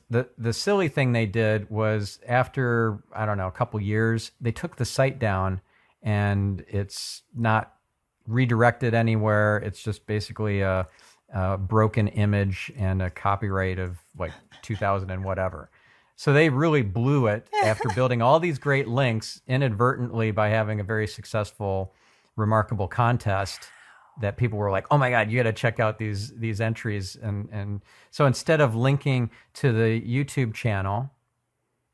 Okay. The silly thing they did was after, I don't know, a couple years, they took the site down and it's not redirected anywhere. It's just basically a broken image and a copyright of like 2000 and whatever. So they really blew it after building all these great links inadvertently by having a very successful, remarkable contest that people were like, oh my God, you got to check out these entries. And so instead of linking to the YouTube channel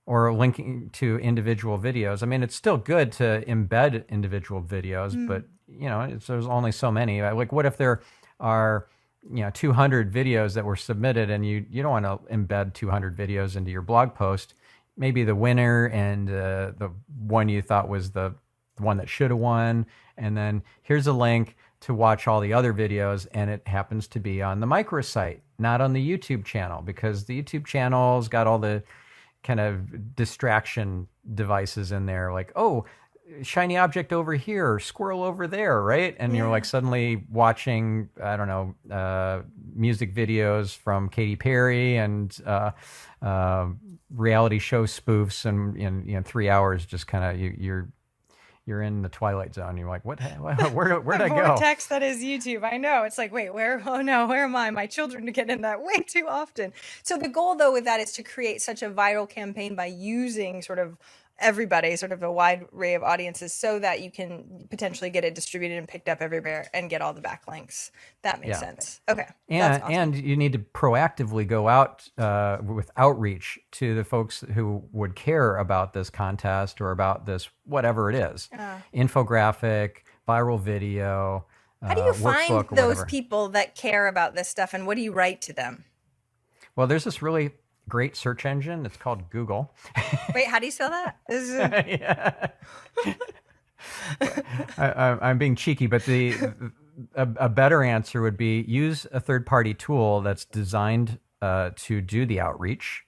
or linking to individual videos, I mean, it's still good to embed individual videos, but you know, there's only so many. Like what if there are 200 videos that were submitted and you don't want to embed 200 videos into your blog post? Maybe the winner and the one you thought was the one that should have won. And then here's a link to watch all the other videos, and it happens to be on the microsite, not on the YouTube channel, because the YouTube channel's got all the kind of distraction devices in there, like, oh, shiny object over here, squirrel over there, right? And you're like suddenly watching, I don't know, music videos from Katy Perry and reality show spoofs, and in 3 hours, just kind of you're in the twilight zone. You're like, where'd I go? Vortex that is YouTube. I know. It's like, wait, where am I? My children get in that way too often. So the goal though with that is to create such a viral campaign by using sort of everybody, sort of a wide array of audiences, so that you can potentially get it distributed and picked up everywhere and get all the backlinks. That makes sense. Okay. And awesome. And you need to proactively go out with outreach to the folks who would care about this contest or about this, whatever it is, infographic, viral video. How do you find those whatever. people that care about this stuff, and what do you write to them? Well, there's this really great search engine. It's called Google. Wait, how do you spell that? I'm being cheeky, but a better answer would be use a third-party tool that's designed to do the outreach.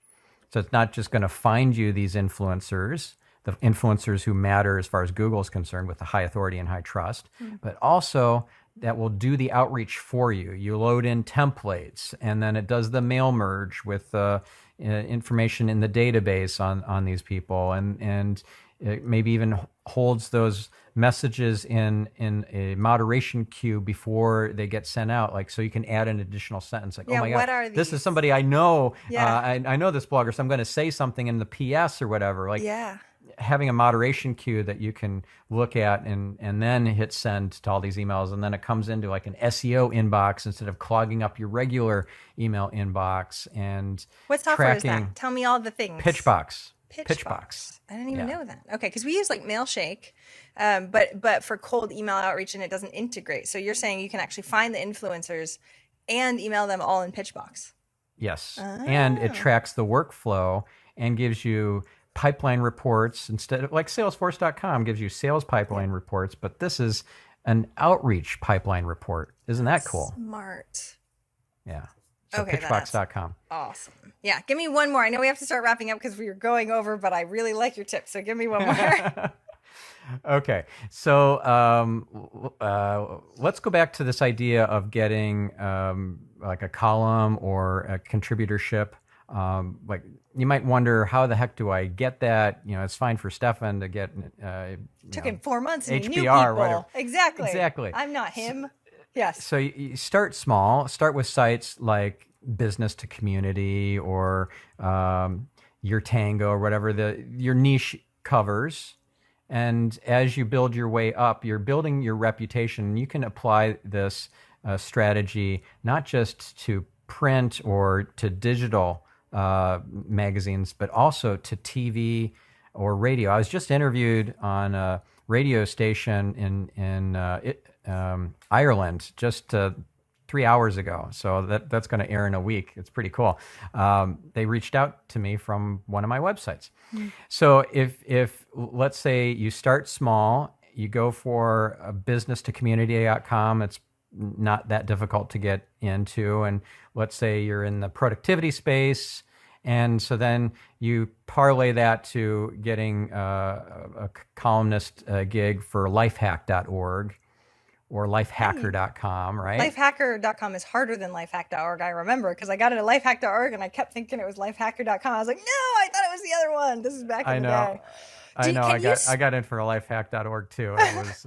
So it's not just going to find you these influencers, the influencers who matter as far as Google is concerned, with the high authority and high trust, but also that will do the outreach for you. You load in templates, and then it does the mail merge with information in the database on these people, and it maybe even holds those messages in a moderation queue before they get sent out, like, so you can add an additional sentence, like, oh my God, this is somebody I know. I know this blogger, so I'm going to say something in the PS or whatever. Like, having a moderation queue that you can look at and then hit send to all these emails, and then it comes into like an SEO inbox instead of clogging up your regular email inbox. And what software is that? Tell me all the things. Pitchbox. Pitchbox. I didn't even Yeah. know that. Okay, because we use like Mailshake, but for cold email outreach, and it doesn't integrate. So you're saying you can actually find the influencers and email them all in Pitchbox. Yes. Oh. And it tracks the workflow and gives you pipeline reports instead of like Salesforce.com gives you sales pipeline reports, but this is an outreach pipeline report. Isn't that cool? Smart. Yeah. So Okay, pitchbox.com. Awesome. Yeah. Give me one more. I know we have to start wrapping up because we were going over, but I really like your tips. So give me one more. Okay. So let's go back to this idea of getting like a column or a contributorship. Like you might wonder, how the heck do I get that? You know, it's fine for Stephan to get Took him 4 months and he knew HBR, people. whatever. Exactly. I'm not him. Yes. So you start small. Start with sites like Business to Community or Your Tango or whatever your niche covers. And as you build your way up, you're building your reputation. You can apply this strategy not just to print or to digital magazines, but also to TV or radio. I was just interviewed on a radio station in Ireland just 3 hours ago. So that's going to air in a week. It's pretty cool. They reached out to me from one of my websites. So if let's say you start small, you go for a business to community.com, it's not that difficult to get into. And let's say you're in the productivity space. And so then you parlay that to getting a columnist gig for lifehack.org or lifehacker.com, right? Lifehacker.com is harder than lifehack.org, I remember, because I got into lifehack.org and I kept thinking it was lifehacker.com. I was like, no, I thought it was the other one. This is back in the day. I know. I got in for a lifehack.org too. It was,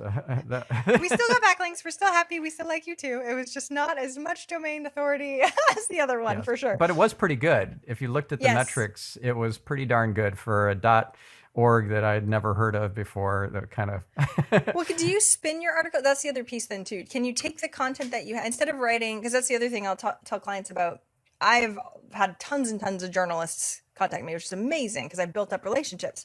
We still got backlinks. We're still happy. We still like you too. It was just not as much domain authority as the other one, for sure. But it was pretty good. If you looked at the metrics, it was pretty darn good for a .org that I'd never heard of before. That kind of. Well, do you spin your article? That's the other piece then too. Can you take the content that you have instead of writing? Because that's the other thing I'll tell clients about. I've had tons and tons of journalists contact me, which is amazing because I've built up relationships.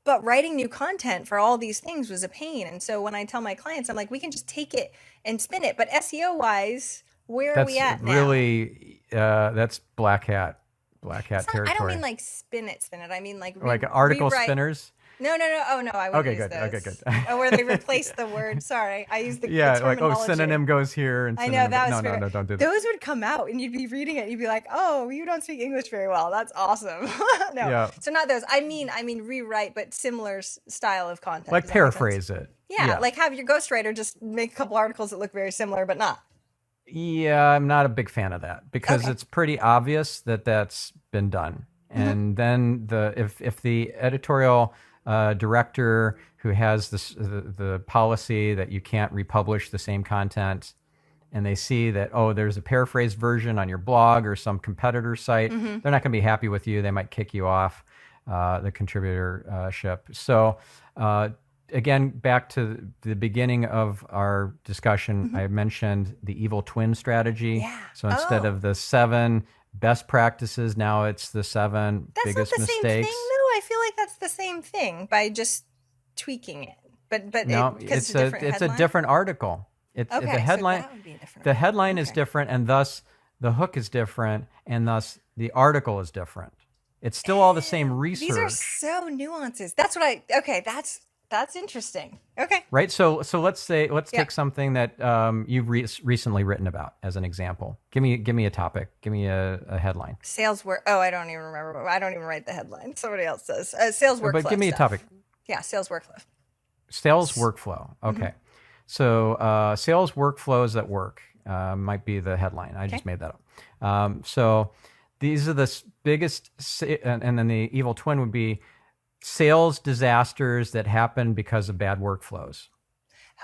But writing new content for all these things was a pain. And so when I tell my clients, I'm like, we can just take it and spin it. But SEO wise, where are we at now? Really, that's black hat territory. I don't mean like spin it. I mean like article spinners. No. Oh no, I wouldn't use those. Okay, good. Oh, where they replace the word. Sorry, I used the like synonym goes here and synonym. I know that was no, don't do that. Those would come out and you'd be reading it. And you'd be like, oh, you don't speak English very well. That's awesome. No, yeah. So not those. I mean rewrite, but similar style of content. Like paraphrase it. Yeah, like have your ghostwriter just make a couple articles that look very similar, but not. Yeah, I'm not a big fan of that because it's pretty obvious that that's been done. And then if the editorial director who has the policy that you can't republish the same content, and they see that, there's a paraphrased version on your blog or some competitor site, they're not going to be happy with you. They might kick you off the contributorship. So again, back to the beginning of our discussion, I mentioned the evil twin strategy. Yeah. So instead of the 7 best practices, now it's the 7 biggest mistakes. Same thing, though. I feel like that's the same thing by just tweaking it. But no, it's a different article. The headline, so that would be a different the headline is different, and thus the hook is different, and thus the article is different. It's still all the same research. These are so nuances. That's what that's interesting. Okay. Right. So let's take something that you've recently written about as an example. Give me a topic. Give me a headline. Sales work. Oh, I don't even remember. I don't even write the headline. Somebody else does. Sales workflow. But give me a topic. Yeah, sales workflow. Sales workflow. Okay. So sales workflows that work might be the headline. I just made that up. So these are the biggest, and then the evil twin would be sales disasters that happen because of bad workflows.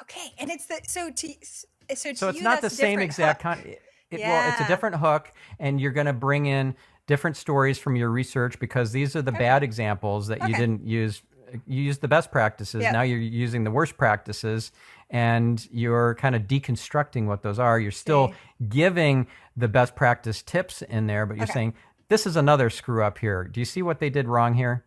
Okay, and it's it's not the same exact content. Well, it's a different hook, and you're going to bring in different stories from your research because these are the bad examples that you didn't use. You used the best practices. Now you're using the worst practices, and you're kind of deconstructing what those are. You're still giving the best practice tips in there, but you're saying, this is another screw up here. Do you see what they did wrong here?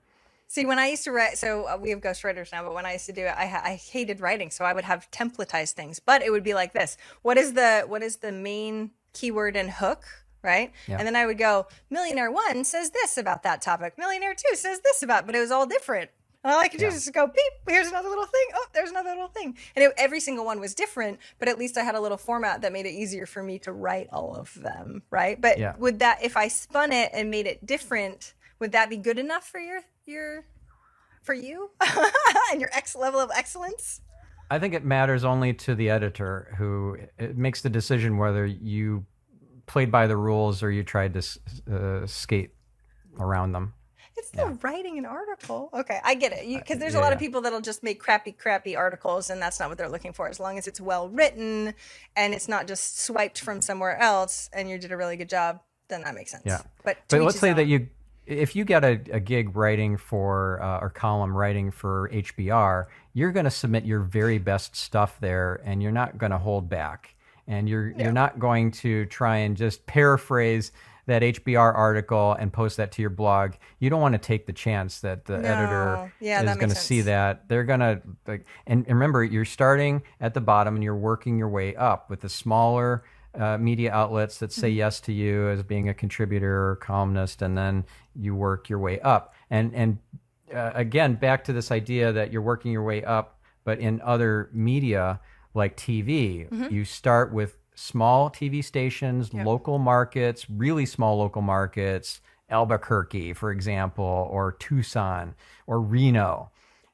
See, when I used to write, so we have ghostwriters now, but when I used to do it, I hated writing. So I would have templatized things, but it would be like this. What is the main keyword and hook? Right. Yeah. And then I would go, millionaire one says this about that topic. Millionaire two says this about, but it was all different. And all I could do is just go, beep, here's another little thing. Oh, there's another little thing. And every single one was different, but at least I had a little format that made it easier for me to write all of them. Right. But would that, if I spun it and made it different, would that be good enough for for you and your level of excellence? I think it matters only to the editor who it makes the decision whether you played by the rules or you tried to skate around them. It's still writing an article. Okay, I get it. Because there's a lot of people that'll just make crappy articles, and that's not what they're looking for. As long as it's well written and it's not just swiped from somewhere else, and you did a really good job, then that makes sense. Yeah. But let's say that if you get a gig writing for or column writing for HBR, you're going to submit your very best stuff there, and you're not going to hold back, and you're not going to try and just paraphrase that HBR article and post that to your blog. You don't want to take the chance that the editor is going to see that. They're going to and remember, you're starting at the bottom and you're working your way up with the smaller media outlets that say yes to you as being a contributor or columnist, and then you work your way up. And again, back to this idea that you're working your way up, but in other media like TV, you start with small TV stations, local markets, really small local markets, Albuquerque, for example, or Tucson or Reno.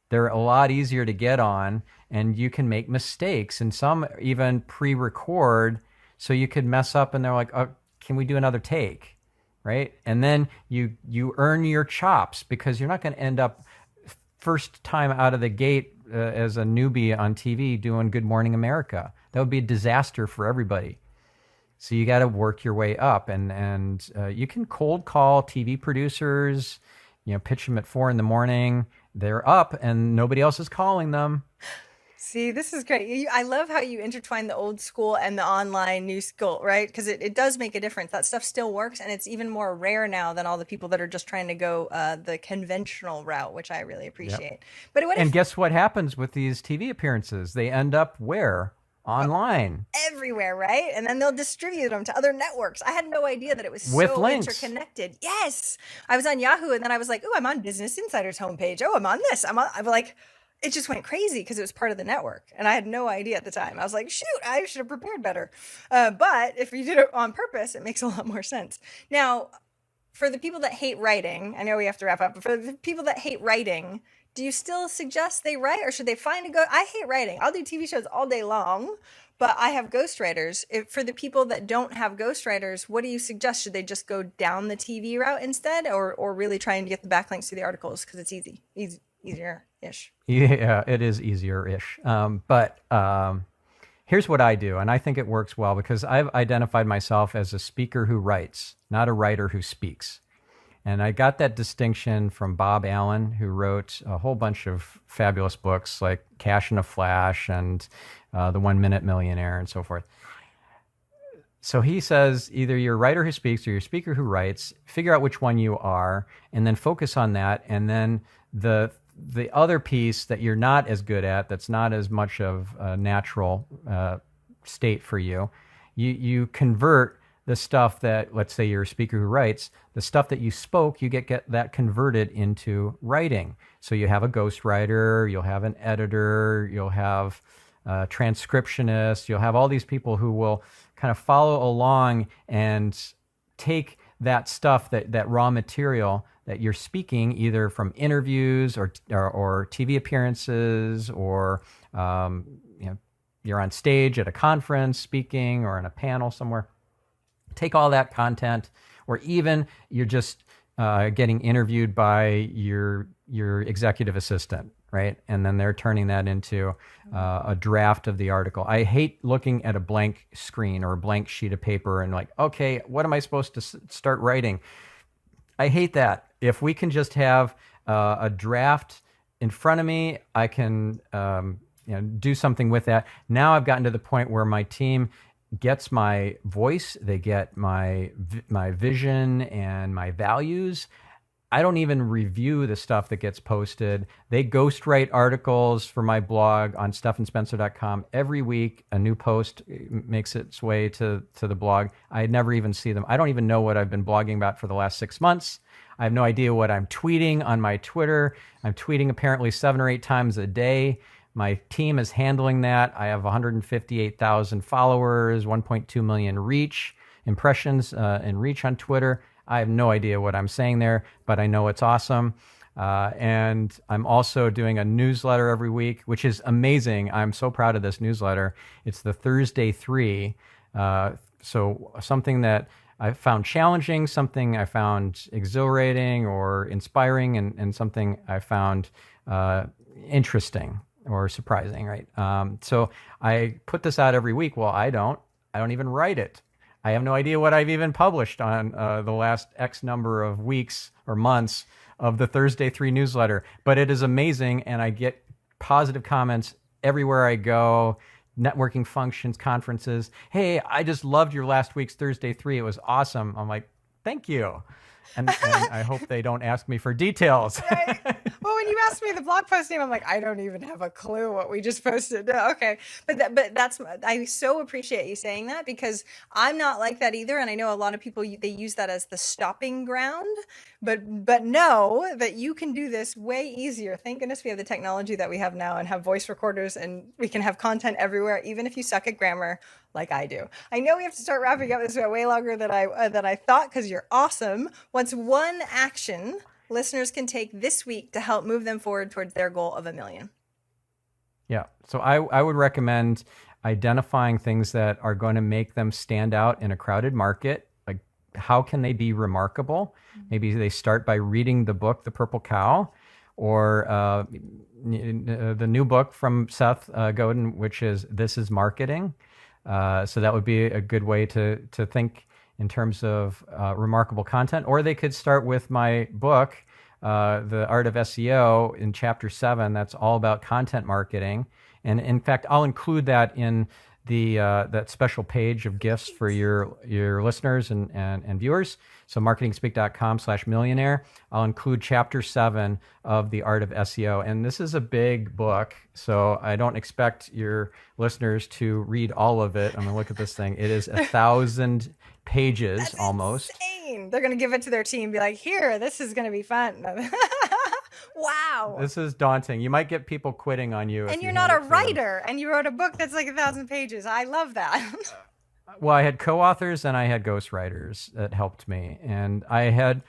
They're a lot easier to get on, and you can make mistakes, and some even pre-record, so you could mess up and they're like, oh, can we do another take? Right? And then you earn your chops, because you're not going to end up first time out of the gate as a newbie on TV doing Good Morning America. That would be a disaster for everybody. So you got to work your way up, and you can cold call TV producers, pitch them at 4 a.m. They're up and nobody else is calling them. See, this is great. I love how you intertwine the old school and the online new school, right? Because it does make a difference. That stuff still works, and it's even more rare now than all the people that are just trying to go the conventional route, which I really appreciate. But guess what happens with these TV appearances? They end up where? Online. Everywhere, right? And then they'll distribute them to other networks. I had no idea that it was with so links. Interconnected. Yes. I was on Yahoo, and then I was like, oh, I'm on Business Insider's homepage. Oh, I'm on this. I'm like, it just went crazy because it was part of the network. And I had no idea at the time. I was like, shoot, I should have prepared better. But if you did it on purpose, it makes a lot more sense. Now, for the people that hate writing, I know we have to wrap up, but for the people that hate writing, do you still suggest they write, or should they find a I hate writing. I'll do TV shows all day long, but I have ghostwriters. For the people that don't have ghostwriters, what do you suggest? Should they just go down the TV route instead, or really try and get the backlinks to the articles because it's easier-ish? Yeah, it is easier-ish. But here's what I do, and I think it works well because I've identified myself as a speaker who writes, not a writer who speaks. And I got that distinction from Bob Allen, who wrote a whole bunch of fabulous books like Cash in a Flash and The 1 Minute Millionaire and so forth. So he says either you're a writer who speaks or you're a speaker who writes, figure out which one you are, and then focus on that. And then the other piece that you're not as good at, that's not as much of a natural state for you, you convert the stuff that, let's say you're a speaker who writes, the stuff that you spoke, you get that converted into writing. So you have a ghostwriter, you'll have an editor, you'll have a transcriptionist, you'll have all these people who will kind of follow along and take that stuff, that raw material that you're speaking, either from interviews or TV appearances, or you're on stage at a conference speaking or in a panel somewhere. Take all that content, or even you're just getting interviewed by your executive assistant, right? And then they're turning that into a draft of the article. I hate looking at a blank screen or a blank sheet of paper and like, okay, what am I supposed to start writing? I hate that. If we can just have a draft in front of me, I can do something with that. Now I've gotten to the point where my team gets my voice, they get my vision and my values, I don't even review the stuff that gets posted. They ghostwrite articles for my blog on stephanspencer.com. Every week, a new post makes its way to the blog. I never even see them. I don't even know what I've been blogging about for the last 6 months. I have no idea what I'm tweeting on my Twitter. I'm tweeting apparently 7 or 8 times a day. My team is handling that. I have 158,000 followers, 1.2 million impressions and reach on Twitter. I have no idea what I'm saying there, but I know it's awesome. And I'm also doing a newsletter every week, which is amazing. I'm so proud of this newsletter. It's the Thursday 3. So something that I found challenging, something I found exhilarating or inspiring, and something I found interesting or surprising, right? So I put this out every week. Well, I don't even write it. I have no idea what I've even published on the last X number of weeks or months of the Thursday 3 newsletter, but it is amazing, and I get positive comments everywhere I go, networking functions, conferences. Hey, I just loved your last week's Thursday 3. It was awesome. I'm like, thank you. And I hope they don't ask me for details. Right. Well, when you asked me the blog post name, I'm like, I don't even have a clue what we just posted. No, okay, but that's I so appreciate you saying that, because I'm not like that either, and I know a lot of people, they use that as the stopping ground. But know that you can do this way easier. Thank goodness we have the technology that we have now, and have voice recorders, and we can have content everywhere, even if you suck at grammar like I do. I know we have to start wrapping up. This is way longer than I thought, because you're awesome. What's one action listeners can take this week to help move them forward towards their goal of 1 million? Yeah. So I would recommend identifying things that are going to make them stand out in a crowded market. Like, how can they be remarkable? Maybe they start by reading the book, The Purple Cow, or the new book from Seth Godin, which is This is Marketing. So that would be a good way to think in terms of remarkable content. Or they could start with my book, The Art of SEO, in chapter 7. That's all about content marketing. And in fact, I'll include that in the that special page of gifts for your listeners and viewers. So marketingspeak.com/millionaire. I'll include chapter 7 of The Art of SEO. And this is a big book, so I don't expect your listeners to read all of it. I'm going to look at this thing. It is 1,000 pages. That's almost. Insane. They're going to give it to their team and be like, here, this is going to be fun. Wow. This is daunting. You might get people quitting on you. And you're not a writer, and you wrote a book that's like 1,000 pages. I love that. Well, I had co-authors and I had ghostwriters that helped me. And I had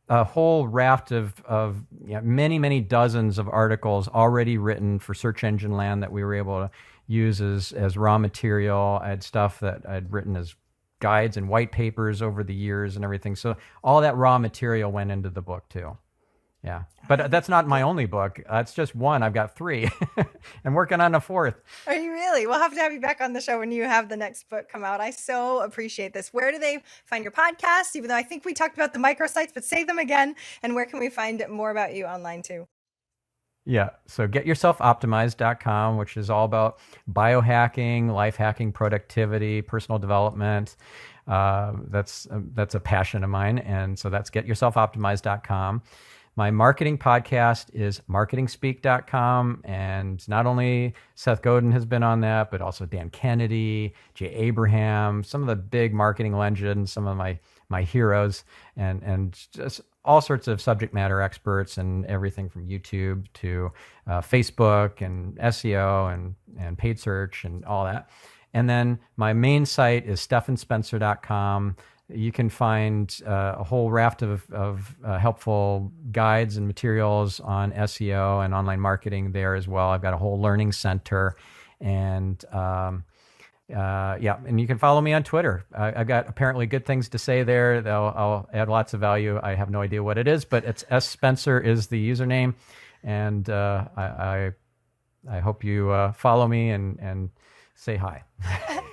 a whole raft of many, many dozens of articles already written for search engine land that we were able to use as raw material. I had stuff that I'd written as guides and white papers over the years and everything. So all that raw material went into the book too. Yeah. But that's not my only book. It's just one. I've got 3. I'm working on a 4th. Are you really? We'll have to have you back on the show when you have the next book come out. I so appreciate this. Where do they find your podcast? Even though I think we talked about the microsites, but say them again. And where can we find more about you online too? Yeah. So getyourselfoptimized.com, which is all about biohacking, life hacking, productivity, personal development. That's a passion of mine. And so that's getyourselfoptimized.com. My marketing podcast is marketingspeak.com, and not only Seth Godin has been on that, but also Dan Kennedy, Jay Abraham, some of the big marketing legends, some of my heroes, and just all sorts of subject matter experts, and everything from YouTube to Facebook and SEO and paid search and all that. And then my main site is stephanspencer.com. You can find a whole raft of helpful guides and materials on SEO and online marketing there as well. I've got a whole learning center, and and you can follow me on Twitter. I've got apparently good things to say there. I'll add lots of value. I have no idea what it is, but it's S Spencer is the username, and I hope you follow me and say hi.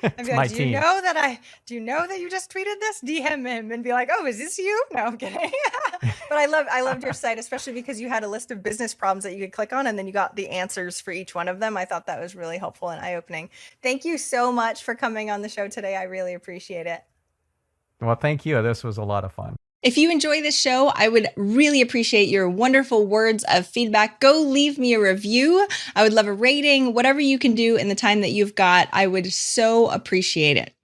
I'd be like, do you know that you just tweeted this? DM him and be like, oh, is this you? No, I'm kidding. But I loved your site, especially because you had a list of business problems that you could click on, and then you got the answers for each one of them. I thought that was really helpful and eye-opening. Thank you so much for coming on the show today. I really appreciate it. Well, thank you. This was a lot of fun. If you enjoy this show, I would really appreciate your wonderful words of feedback. Go leave me a review. I would love a rating, whatever you can do in the time that you've got. I would so appreciate it.